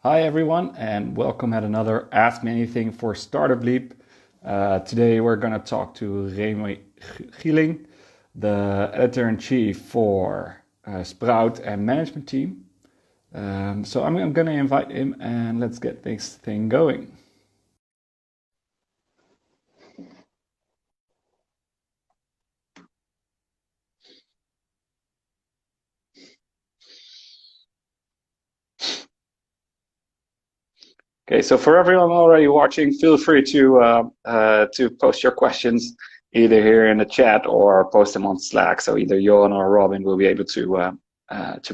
Hi everyone, and welcome at another Ask Me Anything for StartupLeap. Today we're going to talk to Remy Gieling, the editor-in-chief for Sprout and management team. So I'm going to invite him and let's get this thing going. Okay, so for everyone already watching, feel free to post your questions either here in the chat or post them on Slack. So either Johan or Robin will be able to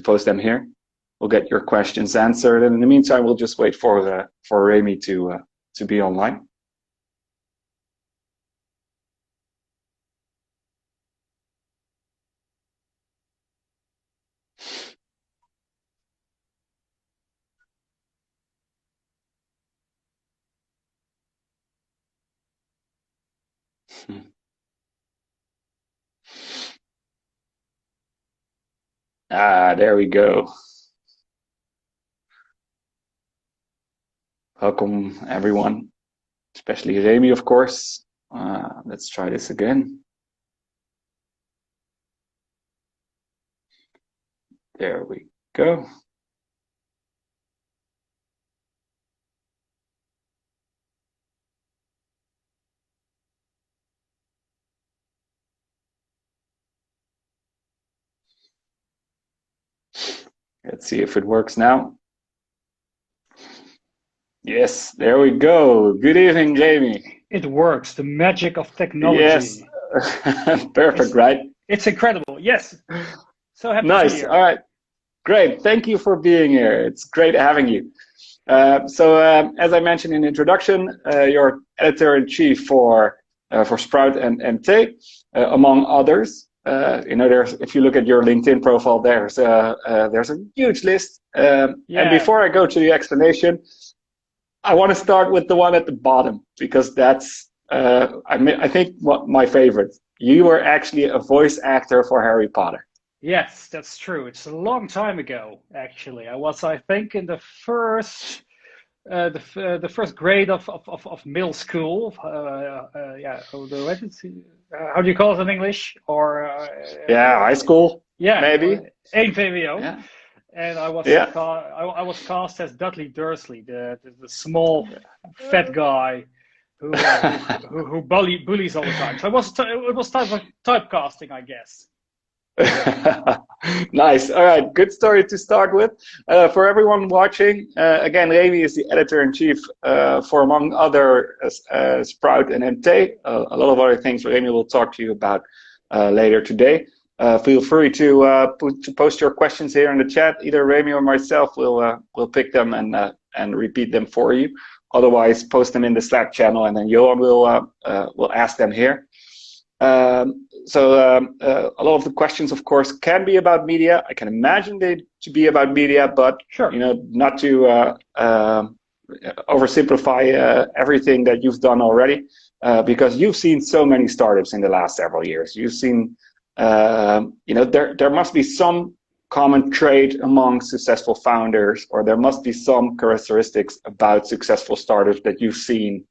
post them here. We'll get your questions answered, and in the meantime, we'll just wait for Remy to be online. Ah, there we go. Welcome everyone, especially Remy, of course. Let's try this again. There we go. Let's see if it works now. Yes, there we go. Good evening, Remy. It works. The magic of technology. Yes, perfect, right? It's incredible. Yes. So happy to be Nice. here. All right. Great. Thank you for being here. It's great having you. As I mentioned in the introduction, you're editor-in-chief for Sprout and Tay, among others. If you look at your LinkedIn profile, there's a huge list. And before I go to the explanation, I want to start with the one at the bottom because that's I think my favorite. You were actually a voice actor for Harry Potter. Yes, that's true. It's a long time ago, actually. I think, in the first grade of middle school. How do you call it in English? Or high school. Yeah, maybe. 1 VWO. Yeah. And I was cast as Dudley Dursley, the small fat guy who bullies all the time. So it was typecasting, I guess. Nice. All right. Good story to start with. For everyone watching, again, Remy is the editor-in-chief for, among other, Sprout and MT. A lot of other things Remy will talk to you about later today. Feel free to post your questions here in the chat. Either Remy or myself will pick them and repeat them for you. Otherwise, post them in the Slack channel, and then Johan will ask them here. A lot of the questions, of course, can be about media. I can imagine they to be about media, but sure, not to oversimplify everything that you've done already, because you've seen so many startups in the last several years. You've seen, there must be some common trait among successful founders, or there must be some characteristics about successful startups that you've seen.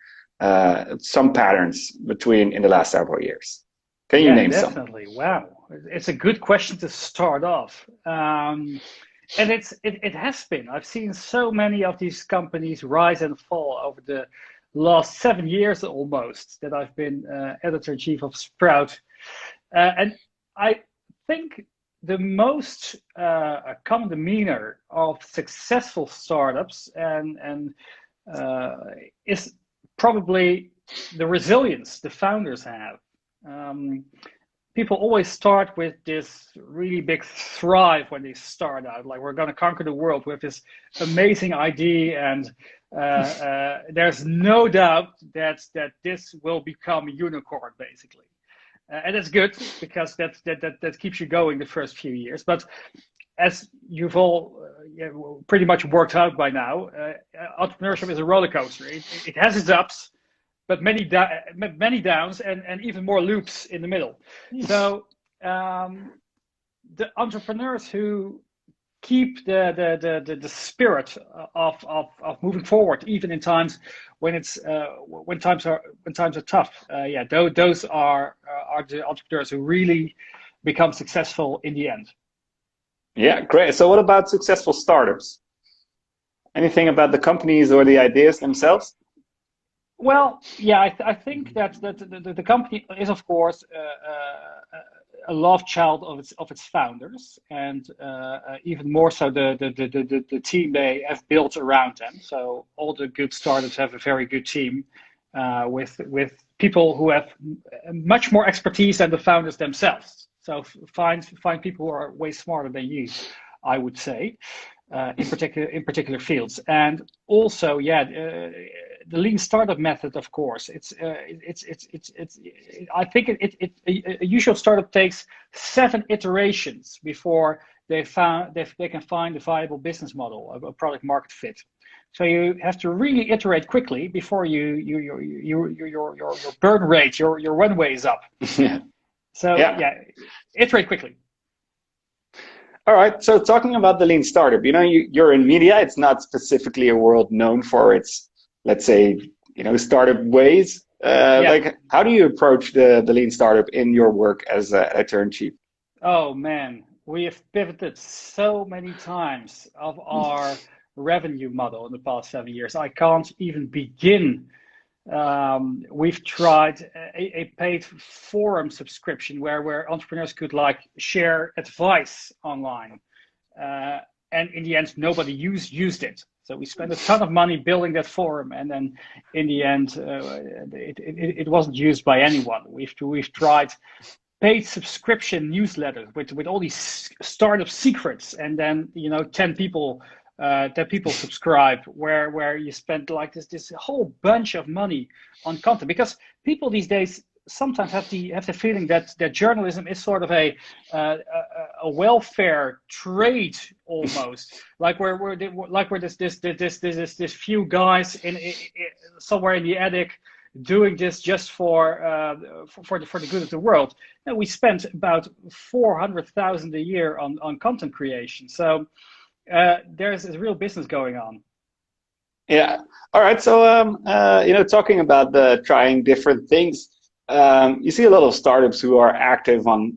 Some patterns between in the last several years. Can you name some? Definitely. Wow, it's a good question to start off, and it has been. I've seen so many of these companies rise and fall over the last 7 years almost that I've been editor-in-chief of Sprout, and I think the most common demeanor of successful startups and is probably the resilience the founders have. People always start with this really big thrive when they start out, like we're going to conquer the world with this amazing idea, and there's no doubt that this will become a unicorn, basically. And that's good because that keeps you going the first few years. But as you've all pretty much worked out by now, entrepreneurship is a roller coaster. It has its ups, but many downs and even more loops in the middle. So the entrepreneurs who keep the spirit of moving forward, even in times when it's when times are tough. Yeah, those are the entrepreneurs who really become successful in the end. Yeah, great. So what about successful startups? Anything about the companies or the ideas themselves? Well, yeah, I think that the company is, of course, a love child of its founders, and even more so the team they have built around them. So all the good startups have a very good team with people who have much more expertise than the founders themselves. So find people who are way smarter than you, I would say. In particular fields, and also, yeah, the lean startup method. Of course, I think a usual startup takes 7 iterations before they can find a viable business model, a product market fit. So you have to really iterate quickly before your burn rate, your runway is up. Yeah. So yeah, iterate quickly. All right. So talking about the lean startup, you're in media. It's not specifically a world known for its, let's say, startup ways. Like, how do you approach the lean startup in your work as editor-in-chief? Oh man, we have pivoted so many times of our revenue model in the past 7 years. I can't even begin. We've tried a paid forum subscription where entrepreneurs could share advice online, and in the end nobody used it. So we spent a ton of money building that forum, and then in the end it wasn't used by anyone. We've tried paid subscription newsletters with all these startup secrets, and then 10 people that people subscribe, where you spend this whole bunch of money on content, because people these days sometimes have the feeling that journalism is sort of a welfare trade almost, like we're this few guys in somewhere in the attic doing this just for the good of the world. And we spent about 400,000 a year on content creation. So there's a real business going on. Yeah. All right. So, talking about the trying different things, you see a lot of startups who are active on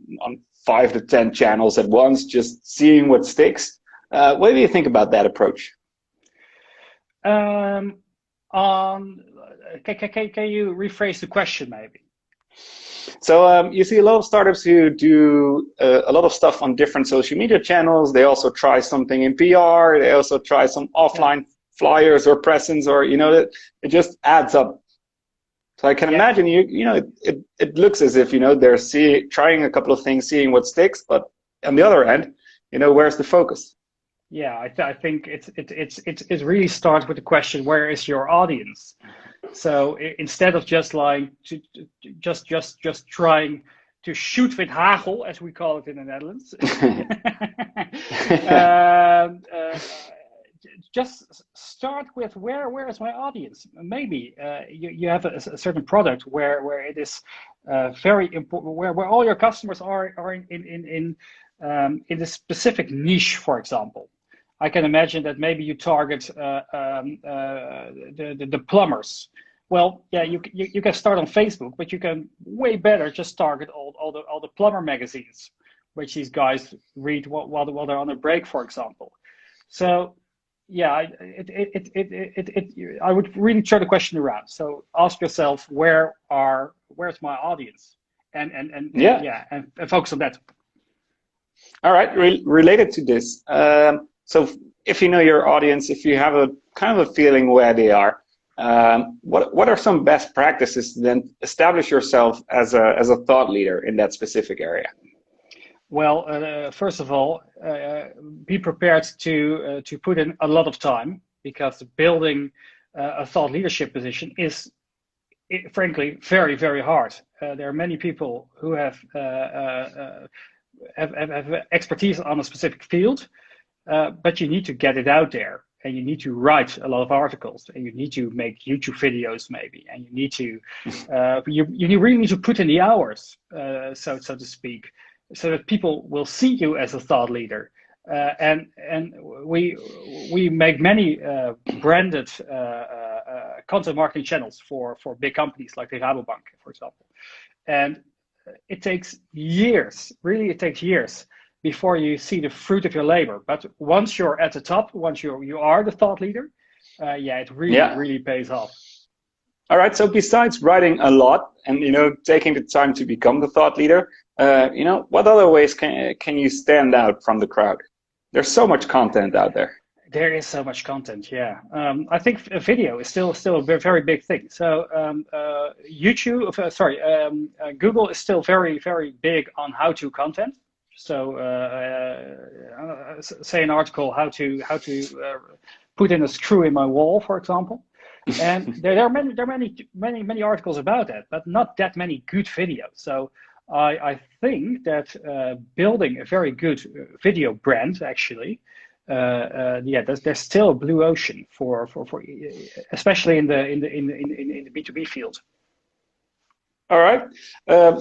5 to 10 channels at once, just seeing what sticks. What do you think about that approach? Can you rephrase the question, maybe? So you see a lot of startups who do a lot of stuff on different social media channels. They also try something in PR. They also try some offline flyers or presence, or it just adds up. So I can imagine it looks as if they're trying a couple of things, seeing what sticks, but on the other end, where's the focus? Yeah, I think it really starts with the question, where is your audience? So instead of just just trying to shoot with hagel, as we call it in the Netherlands, just start with where is my audience? Maybe you have a certain product where it is very important, where all your customers are in a specific niche, for example. I can imagine that maybe you target the plumbers. Well, yeah, you can start on Facebook, but you can way better just target all the plumber magazines, which these guys read while they're on a break, for example. So, yeah, I would really turn the question around. So ask yourself, where's my audience, and focus on that. All right, related to this. So if you know your audience, if you have a kind of a feeling where they are, what are some best practices to then establish yourself as a thought leader in that specific area? Well, first of all, be prepared to put in a lot of time, because building a thought leadership position is, frankly, very, very hard. There are many people who have expertise on a specific field. But you need to get it out there, and you need to write a lot of articles, and you need to make YouTube videos maybe, and you need to you really need to put in the hours, so to speak, so that people will see you as a thought leader. And we make many branded content marketing channels for big companies like the Rabobank, for example. And it takes years, really, it takes years before you see the fruit of your labor. But once you're at the top, once you are the thought leader, it really pays off. All right. So besides writing a lot and taking the time to become the thought leader, what other ways can you stand out from the crowd? There's so much content out there. There is so much content, yeah. I think video is still a very big thing. So Google is still very, very big on how-to content. So say an article how to put in a screw in my wall, for example. And there are many articles about that, but not that many good videos. So I think that building a very good video brand, actually, there's still a blue ocean for especially in the B2B field. All right.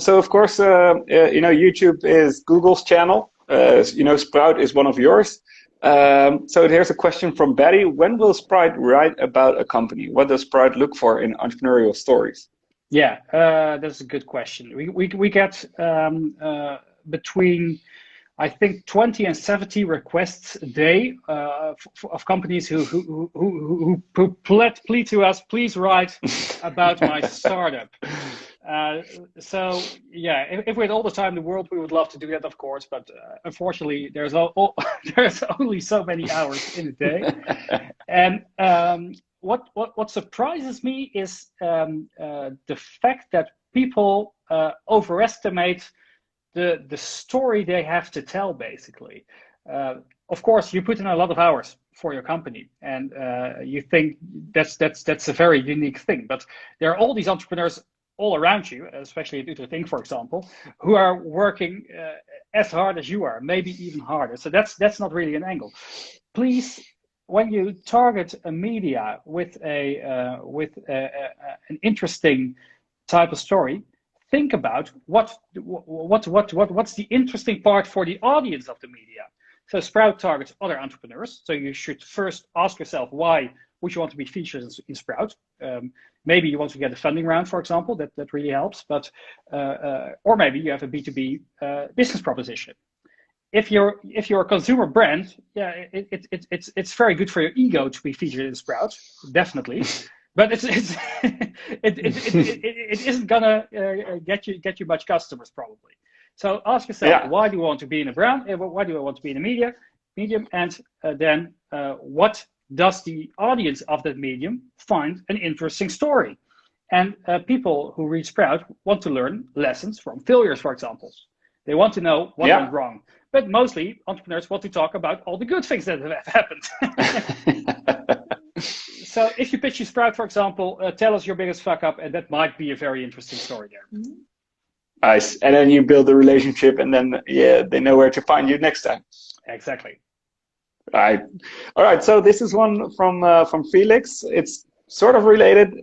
So of course, YouTube is Google's channel. Sprout is one of yours. So here's a question from Betty. When will Sprout write about a company? What does Sprout look for in entrepreneurial stories? Yeah, that's a good question. We get between, I think, 20 and 70 requests a day of companies who plead to us, please write about my startup. So yeah, if we had all the time in the world, we would love to do that, of course. But unfortunately, there's only so many hours in a day. And what surprises me is the fact that people overestimate the story they have to tell, basically. Of course, you put in a lot of hours for your company, and you think that's a very unique thing. But there are all these entrepreneurs all around you, especially at UTrecht, for example, who are working as hard as you are, maybe even harder. So that's not really an angle. Please, when you target a media with an interesting type of story, think about what's the interesting part for the audience of the media. So Sprout targets other entrepreneurs. So you should first ask yourself, why would you want to be featured in Sprout? Maybe you want to get a funding round, for example. That really helps. But or maybe you have a B2B business proposition. If you're a consumer brand, yeah, it's very good for your ego to be featured in Sprout, definitely. But it isn't gonna get you much customers, probably. So ask yourself, why do you want to be in a brand? Why do I want to be in a medium? And then what does the audience of that medium find an interesting story? And people who read Sprout want to learn lessons from failures, for example. They want to know what went wrong. But mostly entrepreneurs want to talk about all the good things that have happened. So if you pitch your Sprout, for example, tell us your biggest fuck up, and that might be a very interesting story there. Nice. And then you build a relationship, and then they know where to find you next time. Exactly. All right. So this is one from Felix. It's sort of related.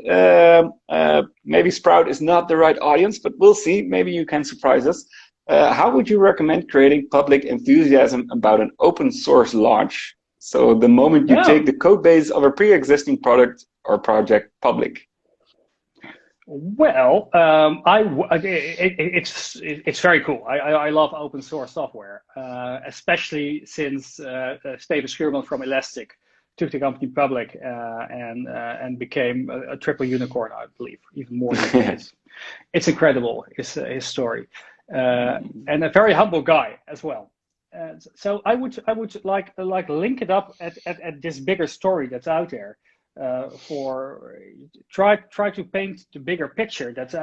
Maybe Sprout is not the right audience, but we'll see. Maybe you can surprise us. How would you recommend creating public enthusiasm about an open source launch? So the moment you take the code base of a pre-existing product or project public. Well, it's very cool. I love open source software, especially since Steven Schuurman from Elastic took the company public and became a triple unicorn, I believe, even more than it is. It's incredible, his story, and a very humble guy as well. So I would like link it up at this bigger story that's out there. For try to paint the bigger picture. That's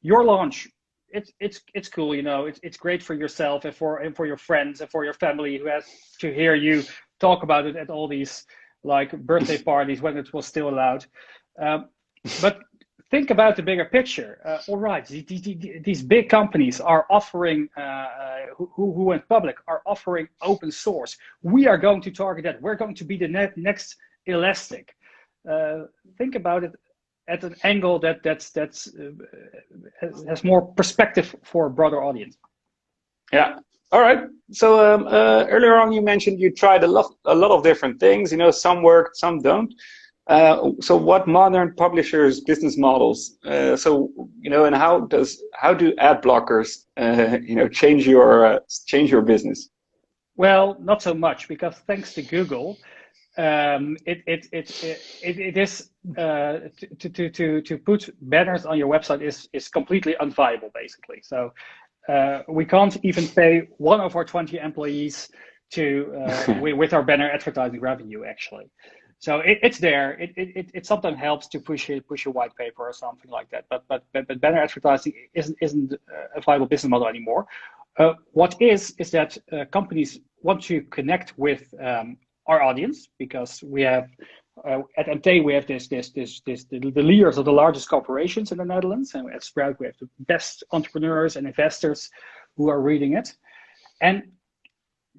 your launch. It's cool. It's great for yourself and for your friends and for your family who has to hear you talk about it at all these like birthday parties when it was still allowed. But think about the bigger picture. All right, these big companies are offering, who went public, are offering open source. We are going to target that. We're going to be the next Elastic. Think about it at an angle that has more perspective for a broader audience. Yeah, All right. So earlier on, you mentioned you tried a lot of different things. You know, some work, some don't. So what modern publishers' business models? So you know, and how do ad blockers, you know, change your business? Well, not so much because thanks to Google, it is to put banners on your website is completely unviable basically. So we can't even pay one of our 20 employees to with our banner advertising revenue actually. So it's there. It sometimes helps to push a white paper or something like that. But banner advertising isn't a viable business model anymore. What is that companies want to connect with our audience because we have at MT we have the leaders of the largest corporations in the Netherlands, and at Sprout we have the best entrepreneurs and investors who are reading it, and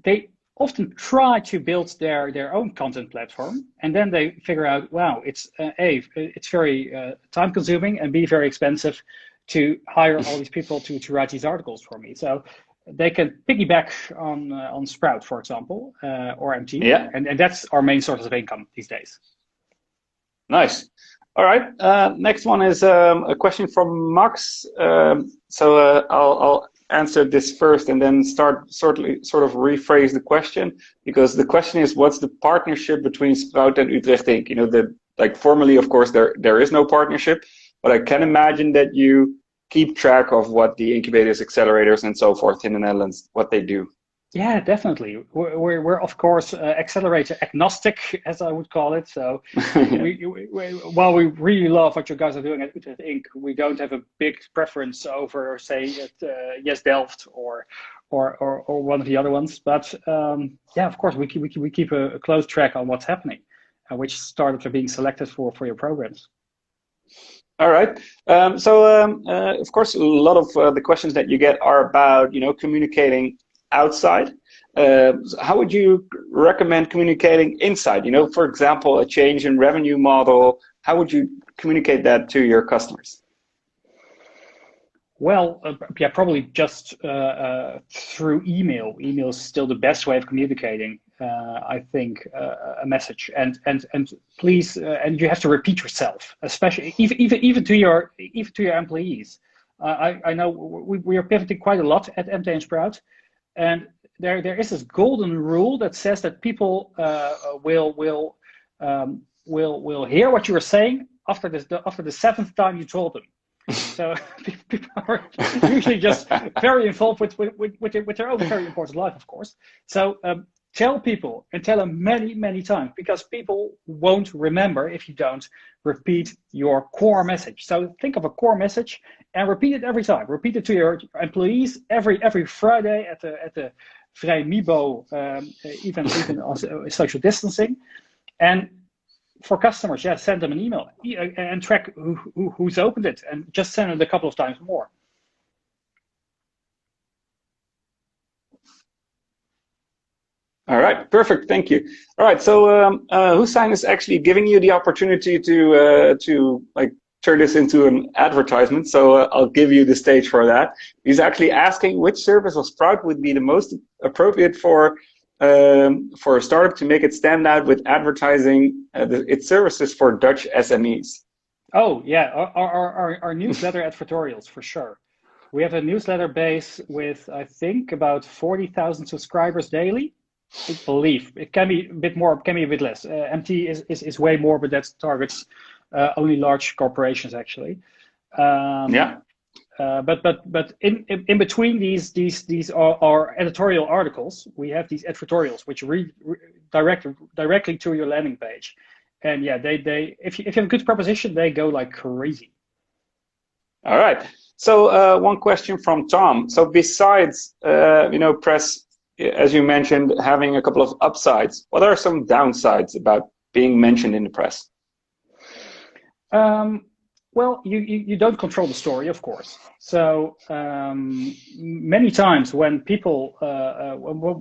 they often try to build their own content platform, and then they figure out, wow, it's it's very time consuming, and B, very expensive to hire all these people to write these articles for me. So they can piggyback on Sprout, for example, or MT, Yeah. and that's our main source of income these days. Nice. All right. Next one is a question from Max. I'll answer this first and then sort of rephrase the question, because the question is, what's the partnership between Sprout and Utrecht Inc? You know, like formally, of course, there is no partnership, but I can imagine that you keep track of what the incubators, accelerators, and so forth in the Netherlands, what they do. Yeah, definitely. We're of course accelerator agnostic, as I would call it. So while we really love what you guys are doing at Utrecht Inc., we don't have a big preference over, say, at Yes Delft or one of the other ones. But yeah, of course, we keep a close track on what's happening, which startups are being selected for your programs. All right. Of course, a lot of the questions that you get are about, you know, communicating outside. How would you recommend communicating inside? You know, for example, a change in revenue model. How would you communicate that to your customers? Well, yeah, probably just through email. Email is still the best way of communicating. I think a message, and please, and you have to repeat yourself, especially even to your employees. I know we are pivoting quite a lot at MT and Sprout, and there is this golden rule that says that people will hear what you are saying after the seventh time you told them. So people are usually just very involved with their own very important life, of course. So tell people, and tell them many times, because people won't remember if you don't repeat your core message. So think of a core message and repeat it every time. Repeat it to your employees every Friday at the Vrijmibo event, even on social distancing. And for customers, yeah, send them an email and track who's opened it, and just send it a couple of times more. All right, perfect. Thank you. All right, so Hussein is actually giving you the opportunity to like turn this into an advertisement. So I'll give you the stage for that. He's actually asking which service or Sprout would be the most appropriate for a startup to make it stand out with advertising its services for Dutch SMEs. Oh yeah, our newsletter Editorials for sure. We have a newsletter base with, I think, about 40,000 subscribers daily. I believe it can be a bit more, can be a bit less. MT is way more, but that targets only large corporations actually. Yeah. But in between these are editorial articles. We have these editorials which read directly to your landing page, and yeah, they if you have a good proposition, they go like crazy. All right. So one question from Tom. So besides press, as you mentioned, having a couple of upsides, what are some downsides about being mentioned in the press? Well, you don't control the story, of course. So many times when people,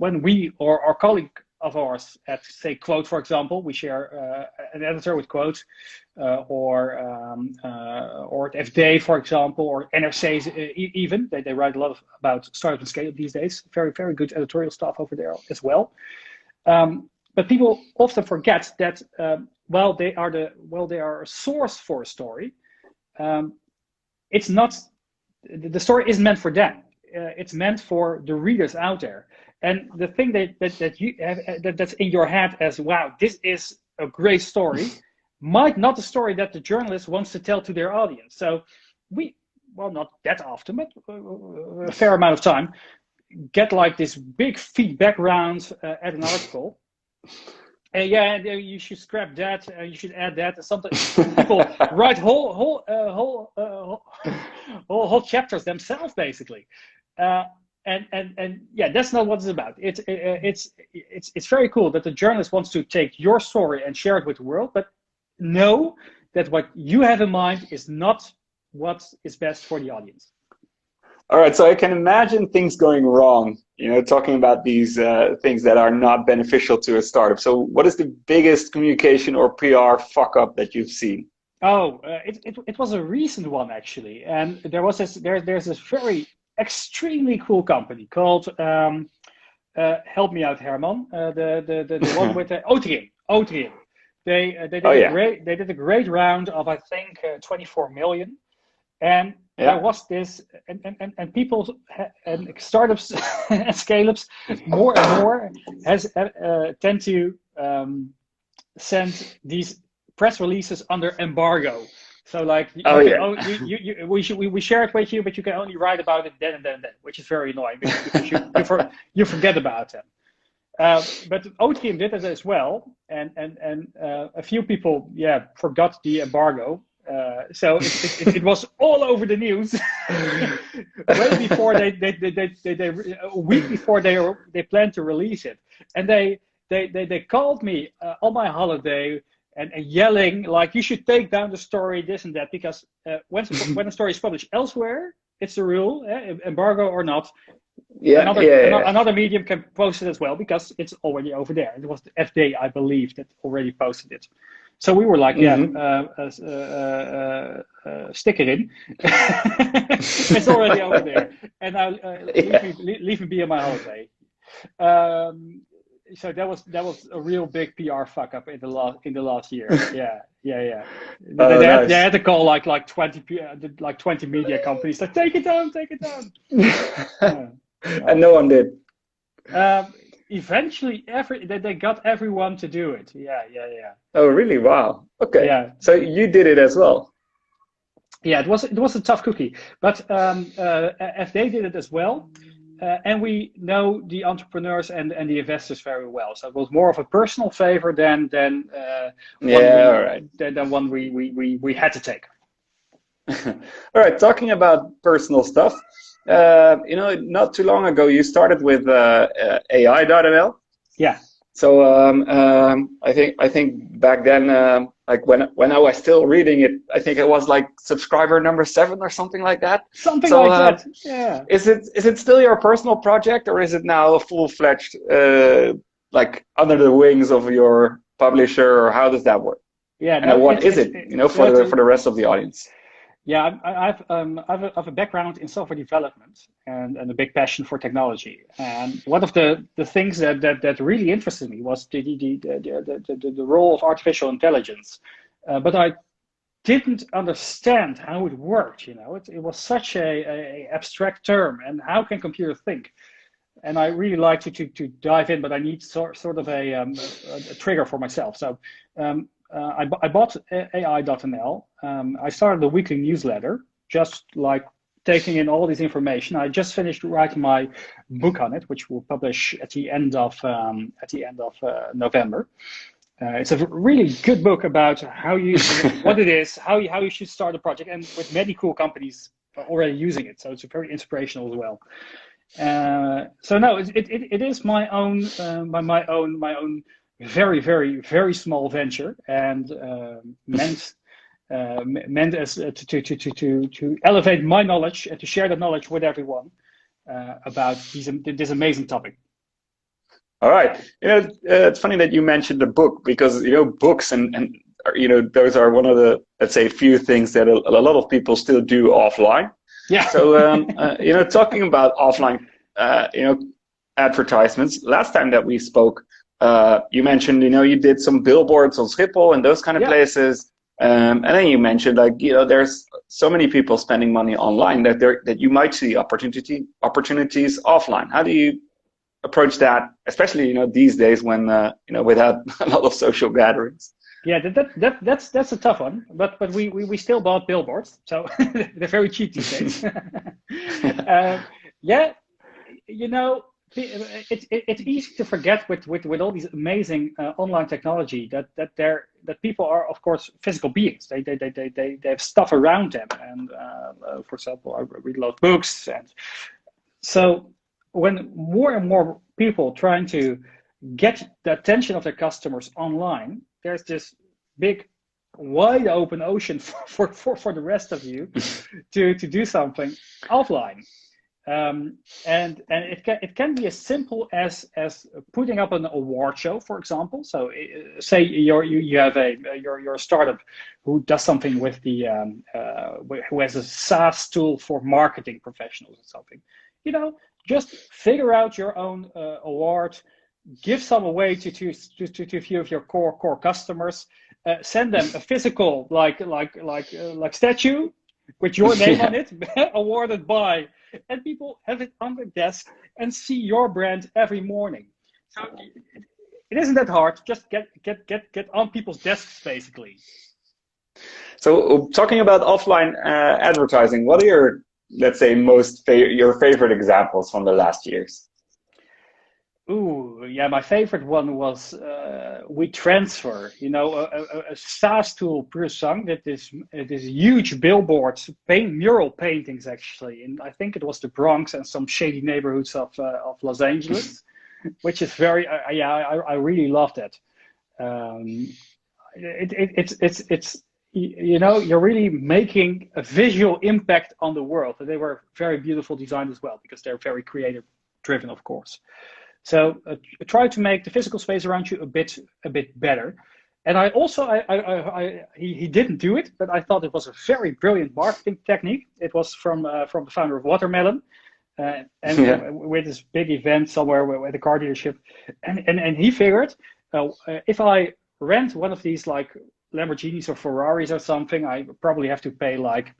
when we or our of ours at, say, Quote, for example. We share an editor with Quote, or at FD, for example, or NRC's even. They write a lot about startup and scale these days. Very, very good editorial stuff over there as well. But people often forget that while they are a source for a story, it's not, the story isn't meant for them. It's meant for the readers out there. And the thing that's in your head as, wow, this is a great story, might not the story that the journalist wants to tell to their audience. So well, not that often, but a fair amount of time, get like this big feedback round at an article. Yeah, you should scrap that. You should add that. Something people write whole chapters themselves, basically. And yeah, that's not what it's about. It's very cool that the journalist wants to take your story and share it with the world, but know that what you have in mind is not what is best for the audience. All right, so I can imagine things going wrong, talking about these things that are not beneficial to a startup. So what is the biggest communication or PR fuck up that you've seen? Oh, it was a recent one, actually. And there's this very extremely cool company called, help me out, Herman, the one with the Editorial. They did a great round of, I think, 24 million. And there was this, and people and startups and scale-ups more and more tend to send these press releases under embargo. So like, we share it with you, but you can only write about it then and then, which is very annoying because you forget about them. But Editorial did it as well, and a few people forgot the embargo. So it was all over the news way before a week before they planned to release it, and they called me on my holiday and yelling like, you should take down the story, this and that, because when a story is published elsewhere, it's the rule, embargo or not. Another medium can post it as well because it's already over there. It was the FD, I believe, that already posted it. So we were like, stick it in. It's already over there, and now leave me be on my holiday. So that was a real big PR fuck up in the last year. Yeah. They had to call like 20 media companies like, take it down. And no one did. Eventually, they got everyone to do it. Yeah. Oh, really? Wow. Okay. Yeah. So you did it as well. Yeah, it was a tough cookie, but FD did it as well, and we know the entrepreneurs and the investors very well. So it was more of a personal favor than one we had to take. All right. Talking about personal stuff. Not too long ago, you started with AI.nl. Yeah. So I think back then, like when I was still reading it, I think it was like subscriber number 7 or something like that. Something like that. Yeah. Is it still your personal project, or is it now a full-fledged like under the wings of your publisher, or how does that work? Yeah. And what is it? For the rest of the audience. Yeah, I have a background in software development and a big passion for technology. And one of the things that really interested me was the role of artificial intelligence. But I didn't understand how it worked. It was such a abstract term, and how can computers think? And I really like to dive in, but I need sort of a trigger for myself. So. I bought AI.nl. I started a weekly newsletter, just like taking in all this information. I just finished writing my book on it, which we'll publish at the end of November. It's a really good book about what it is, how you should start a project, and with many cool companies already using it. So it's very inspirational as well. So no, it is my own very, very, very small venture, and meant as to elevate my knowledge and to share the knowledge with everyone about this amazing topic. All right. It's funny that you mentioned the book because books and those are one of the, let's say, few things that a lot of people still do offline. Yeah. So talking about offline, advertisements. Last time that we spoke, you mentioned you did some billboards on Schiphol and those kind of places. And then you mentioned there's so many people spending money online that you might see opportunities offline. How do you approach that, especially these days when without a lot of social gatherings? Yeah, that's a tough one, but we still bought billboards, so they're very cheap these days. Yeah, it's easy to forget with all these amazing online technology that people are, of course, physical beings. They have stuff around them, and for example, I read a lot of books, and so when more and more people trying to get the attention of their customers online, there's this big, wide open ocean for the rest of you to do something offline. And it can be as simple as putting up an award show, for example. So say you have you're a startup who does something with who has a SaaS tool for marketing professionals or something. Just figure out your own award, give some away to a few of your core customers, send them a physical like statue with your name on it, awarded by, and people have it on their desk and see your brand every morning. So it isn't that hard. Just get on people's desks, basically. So talking about offline advertising, what are your, let's say, your favorite examples from the last years? Ooh, yeah, my favorite one was WeTransfer, a SaaS tool per song that is huge billboards, mural paintings actually, and I think it was the Bronx and some shady neighborhoods of Los Angeles, which is very, I really love that. It's you're really making a visual impact on the world. They were very beautiful design as well because they're very creative driven, of course. So try to make the physical space around you a bit better. And I also, he didn't do it, but I thought it was a very brilliant marketing technique. It was from the founder of Watermelon, with this big event somewhere at a car dealership, and he figured if I rent one of these like Lamborghinis or Ferraris or something, I probably have to pay like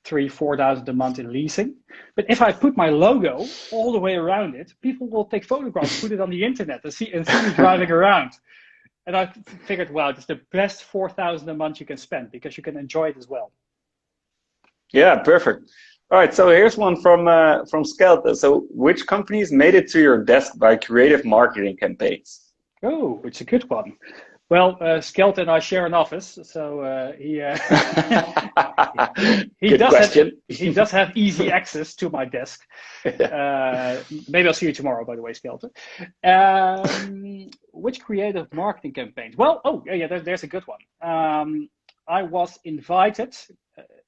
$3,000-4,000 a month in leasing. But if I put my logo all the way around it, people will take photographs, put it on the internet, and see me driving around. And I figured, wow, it's the best $4,000 a month you can spend because you can enjoy it as well. Yeah, perfect. All right, so here's one from Skelte. So, which companies made it to your desk by creative marketing campaigns? Oh, it's a good one. Well, Skelte and I share an office, so he does have easy access to my desk. Maybe I'll see you tomorrow, by the way, Skelte. Which creative marketing campaigns? Well, there's a good one. I was invited.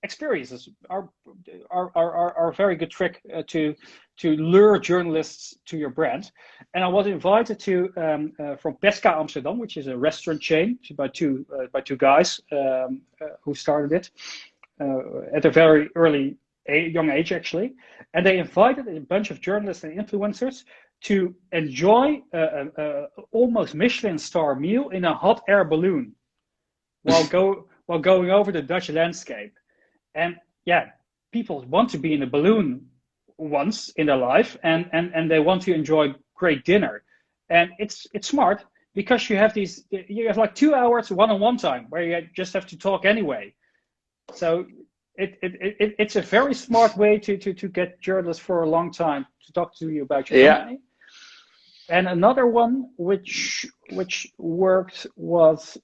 Experiences are a very good trick to lure journalists to your brand, and I was invited to from Pesca Amsterdam, which is a restaurant chain by two guys who started it at a very young age actually, and they invited a bunch of journalists and influencers to enjoy almost Michelin star meal in a hot air balloon while going over the Dutch landscape. And yeah, people want to be in a balloon once in their life, and they want to enjoy great dinner. And it's smart because you have like 2 hours one-on-one time where you just have to talk anyway. So it's a very smart way to get journalists for a long time to talk to you about your company. And another one which worked was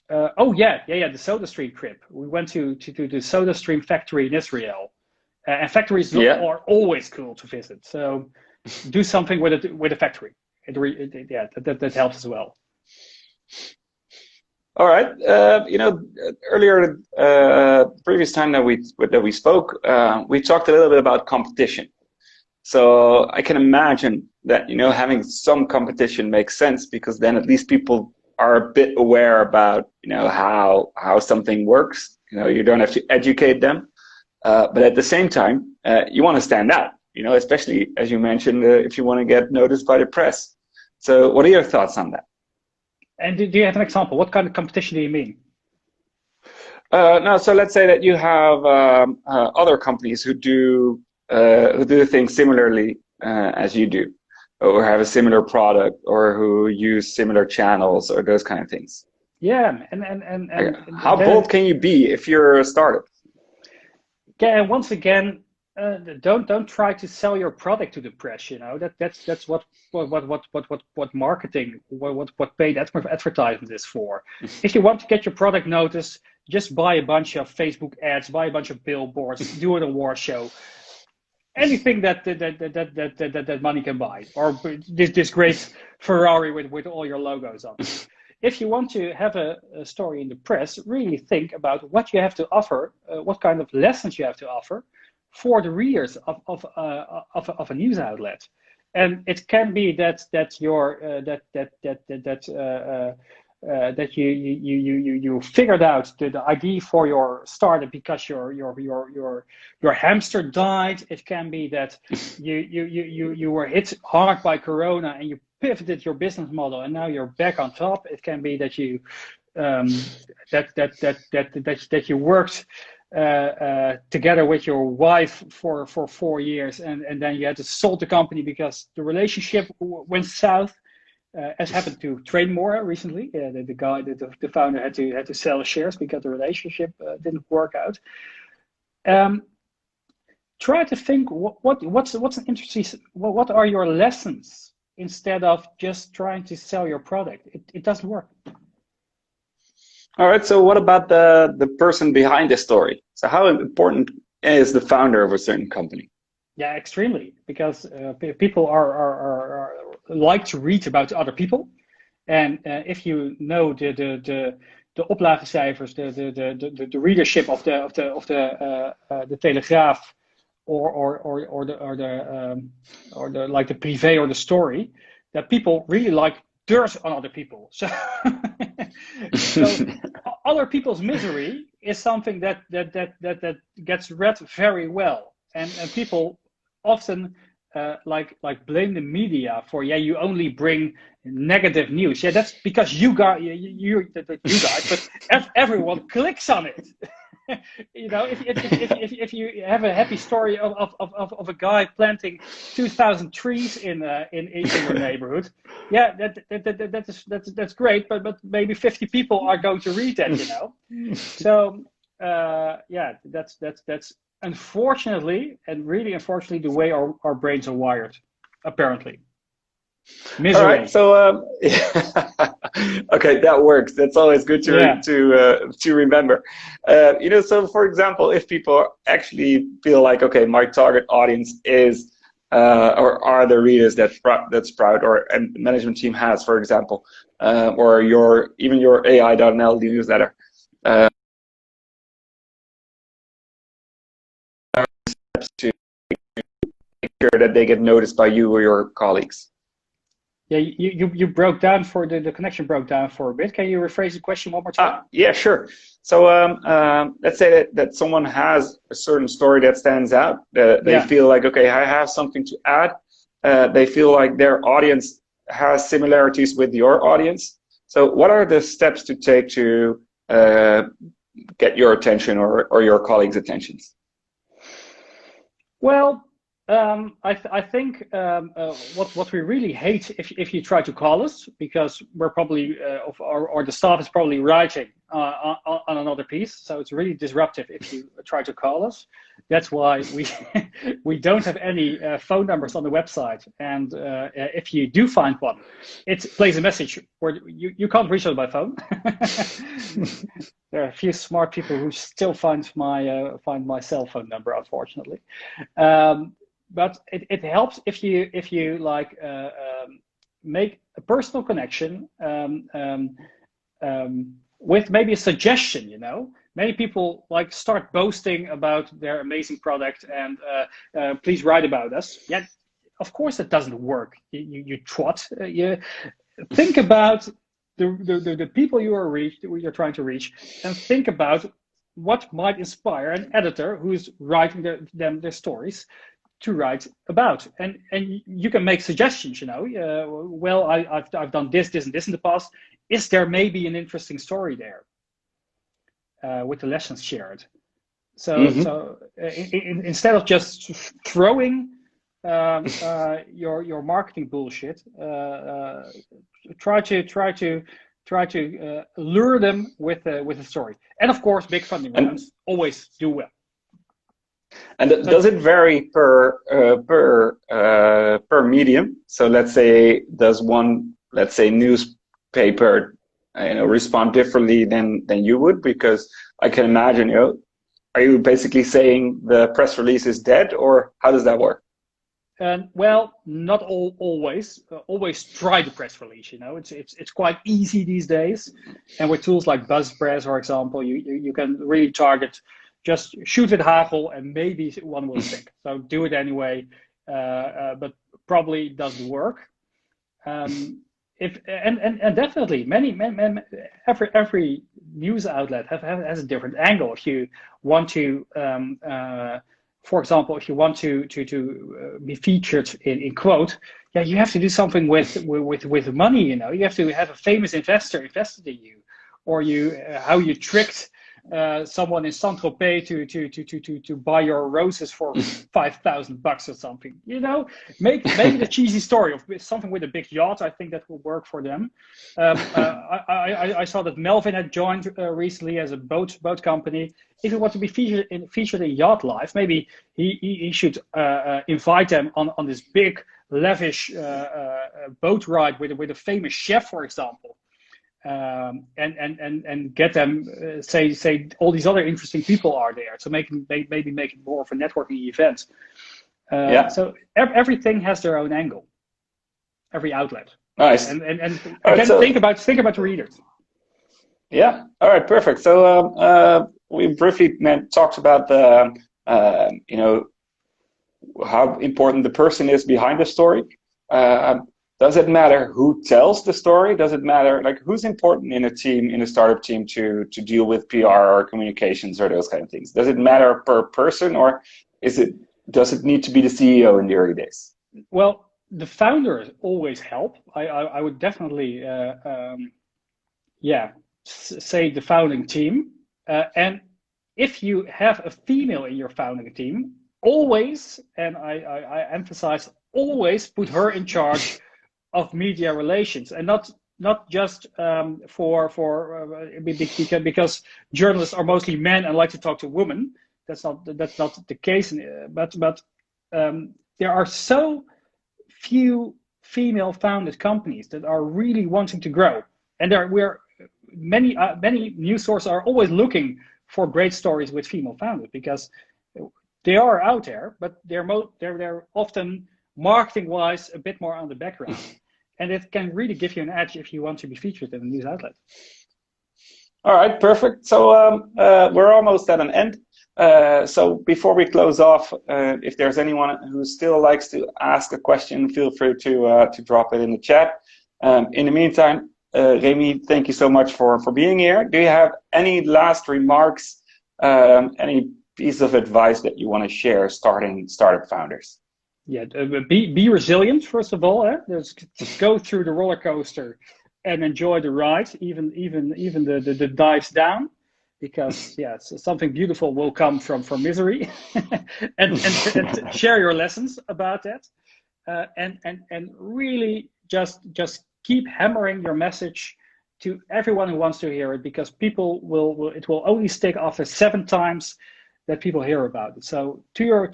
the SodaStream trip. We went to the SodaStream factory in Israel, and factories are always cool to visit. So do something with a factory. That helps as well. All right. Earlier, previous time that we spoke, we talked a little bit about competition. So I can imagine that, having some competition makes sense, because then at least people are a bit aware about, how something works. You don't have to educate them. But at the same time, you want to stand out, especially, as you mentioned, if you want to get noticed by the press. So what are your thoughts on that? And do you have an example? What kind of competition do you mean? No, so let's say that you have other companies who do things similarly as you do, or have a similar product, or who use similar channels, or those kind of things. Yeah, and how bold can you be if you're a startup? Yeah, and once again, don't try to sell your product to the press. That's what marketing, what paid advertisement is for. If you want to get your product noticed, just buy a bunch of Facebook ads, buy a bunch of billboards, do an award show, anything that money can buy, or this great Ferrari with all your logos on. If you want to have a story in the press, really think about what you have to offer, what kind of lessons you have to offer for the readers of a news outlet. And it can be that you figured out the idea for your startup because your hamster died. It can be that you were hit hard by Corona and you pivoted your business model and now you're back on top. It can be that you that you worked together with your wife for 4 years and then you had to sell the company because the relationship went south. As happened to Trainmore recently, the guy, the founder had to sell shares because the relationship didn't work out. Try to think what's an interesting. What are your lessons instead of just trying to sell your product? It doesn't work. All right. So what about the person behind the story? So how important is the founder of a certain company? Yeah, extremely, because people are like to read about other people, and if you know the oplagecijfers, the readership of the Telegraaf, or the like the privé or the story, that people really like dirt on other people. So other people's misery is something that gets read very well, and people often like blame the media for, you only bring negative news. Yeah, that's because you guys, but everyone clicks on it. If you have a happy story of a guy planting 2,000 trees in your neighborhood, that's great, but maybe 50 people are going to read that, So that's unfortunately, and really unfortunately, the way our brains are wired, apparently. Misery. All right, so okay, that works. That's always good to remember. So for example, if people actually feel like, okay, my target audience is or are the readers that Sprout or a management team has, for example, or your AI.nl newsletter. To make sure that they get noticed by you or your colleagues. Yeah, you broke down for the connection broke down for a bit. Can you rephrase the question one more time? Yeah, sure. So let's say that someone has a certain story that stands out. They feel like, okay, I have something to add. They feel like their audience has similarities with your audience. So what are the steps to take to get your attention or your colleagues' attentions? Well, I think what we really hate if you try to call us, because we're probably or the staff is probably writing on another piece, so it's really disruptive if you try to call us. That's why we don't have any phone numbers on the website, and if you do find one, it plays a message where you can't reach us by phone. There are a few smart people who still find my cell phone number, unfortunately. But it helps if you like make a personal connection with maybe a suggestion. Many people like start boasting about their amazing product and please write about us. Yeah, of course it doesn't work. You trot. You think about the people you're trying to reach, and think about what might inspire an editor who's writing their stories to write about, and you can make suggestions. Well, I've done this and this in the past. Is there maybe an interesting story there with the lessons shared? So instead of just throwing your marketing bullshit, try to lure them with a story. And of course, big funding rounds always do well. And does it vary per medium? So let's say, does one, let's say, newspaper, respond differently than you would? Because I can imagine, are you basically saying the press release is dead, or how does that work? Well, not always. Always try the press release. It's quite easy these days, and with tools like BuzzPress, for example, you can really target. Just shoot with hagel, and maybe one will stick. So do it anyway, but probably doesn't work. And definitely every news outlet has a different angle. If you want to, for example, if you want to be featured in quote, you have to do something with money. You have to have a famous investor invested in you, or how you tricked someone in Saint-Tropez to buy your roses for $5,000 or something. Make the cheesy story of something with a big yacht. I think that will work for them. I saw that Melvin had joined recently as a boat company. If you want to be featured in Yacht Life, maybe he should invite them on this big lavish boat ride with a famous chef, for example. And get them say all these other interesting people are there, so maybe make it more of a networking event. So everything has their own angle, every outlet. Nice. And again, think about the readers. Yeah. All right. Perfect. So we briefly talked about the how important the person is behind the story. Does it matter who tells the story? Does it matter, who's important in a startup team to deal with PR or communications or those kind of things? Does it matter per person, or does it need to be the CEO in the early days? Well, the founders always help. I would definitely, say the founding team. And if you have a female in your founding team, always, and I emphasize always, put her in charge of media relations, and not just because journalists are mostly men and like to talk to women. That's not the case. But there are so few female founded companies that are really wanting to grow, and many news sources are always looking for great stories with female founders, because they are out there, but they're often marketing wise a bit more on the background. And it can really give you an edge if you want to be featured in a news outlet. All right, perfect. So we're almost at an end. So before we close off, if there's anyone who still likes to ask a question, feel free to drop it in the chat. In the meantime, Remy, thank you so much for being here. Do you have any last remarks, any piece of advice that you want to share starting startup founders? Yeah, be resilient, first of all. Just go through the roller coaster and enjoy the ride, even the dives down, because something beautiful will come from misery, and share your lessons about that, and really just keep hammering your message to everyone who wants to hear it, because people will only stick after 7 times that people hear about it. So to your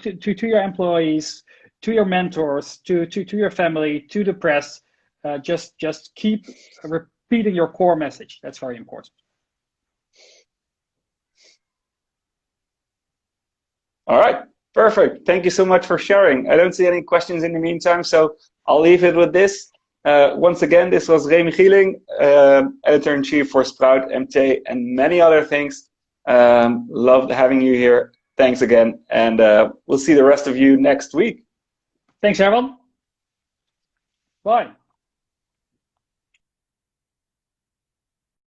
employees, to your mentors, to your family, to the press, just keep repeating your core message. That's very important. All right, perfect. Thank you so much for sharing. I don't see any questions in the meantime, so I'll leave it with this. Once again, this was Remy Gieling, Editor-in-Chief for Sprout, MT, and many other things. Loved having you here. Thanks again, and we'll see the rest of you next week. Thanks, everyone. Bye.